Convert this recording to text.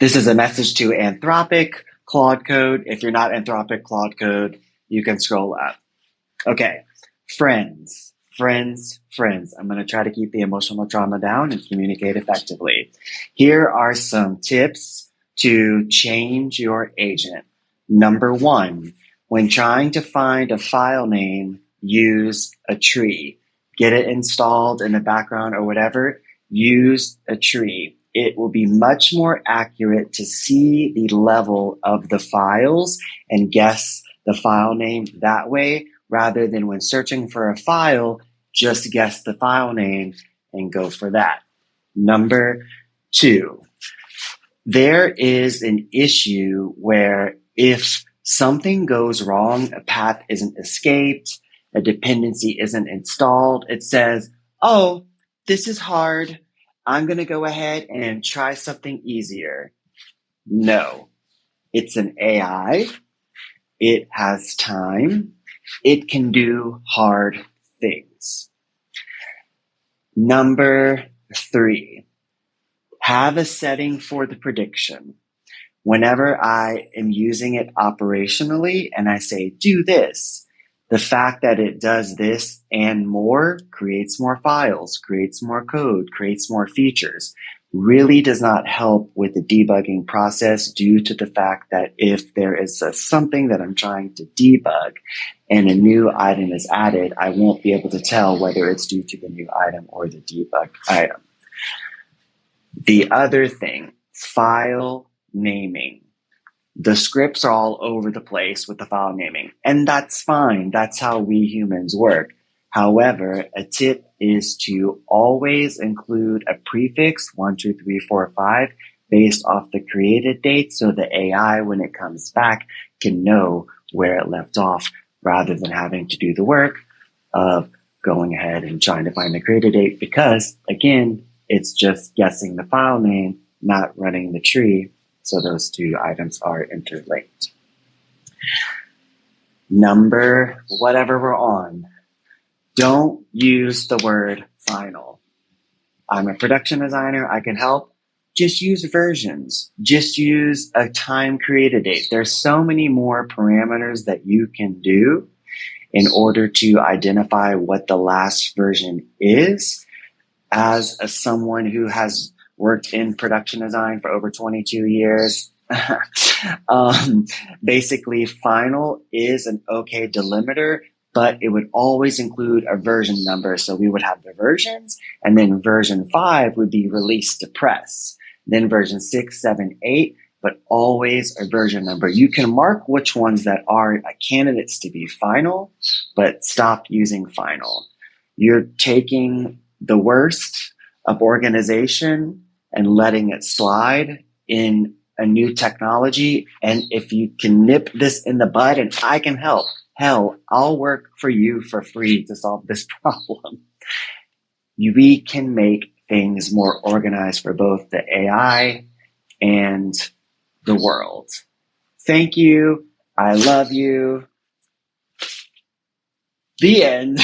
This is a message to Anthropic, Claude Code. If you're not Anthropic, Claude Code, you can scroll up. Okay, friends. I'm going to try to keep the emotional trauma down and communicate effectively. Here are some tips to change your agent. Number 1, when trying to find a file name, use a tree. Get it installed in the background or whatever, use a tree. It will be much more accurate to see the level of the files and guess the file name that way, rather than when searching for a file, just guess the file name and go for that. Number 2, there is an issue where if something goes wrong, a path isn't escaped, a dependency isn't installed, it says, oh, this is hard. I'm going to go ahead and try something easier. No, it's an AI. It has time. It can do hard things. Number 3, have a setting for the prediction. Whenever I am using it operationally and I say, do this, the fact that it does this and more creates more files, creates more code, creates more features, really does not help with the debugging process due to the fact that if there is something that I'm trying to debug and a new item is added, I won't be able to tell whether it's due to the new item or the debugged item. The other thing, file naming. The scripts are all over the place with the file naming, and that's fine. That's how we humans work. However, a tip is to always include a prefix 1, 2, 3, 4, 5 based off the created date, so the AI, when it comes back, can know where it left off, rather than having to do the work of going ahead and trying to find the created date, because again, it's just guessing the file name, not running the tree. So those two items are interlinked. Number whatever we're on, don't use the word final. I'm a production designer. I can help. Just use versions. Just use a time created date. There's so many more parameters that you can do in order to identify what the last version is. As someone who has worked in production design for over 22 years, basically final is an okay delimiter, but it would always include a version number. So we would have the versions, and then version 5 would be released to press. Then version 6, 7, 8, but always a version number. You can mark which ones that are candidates to be final, but stop using final. You're taking the worst of organization and letting it slide in a new technology. And if you can nip this in the bud and I can help, hell, I'll work for you for free to solve this problem. We can make things more organized for both the AI and the world. Thank you. I love you. The end.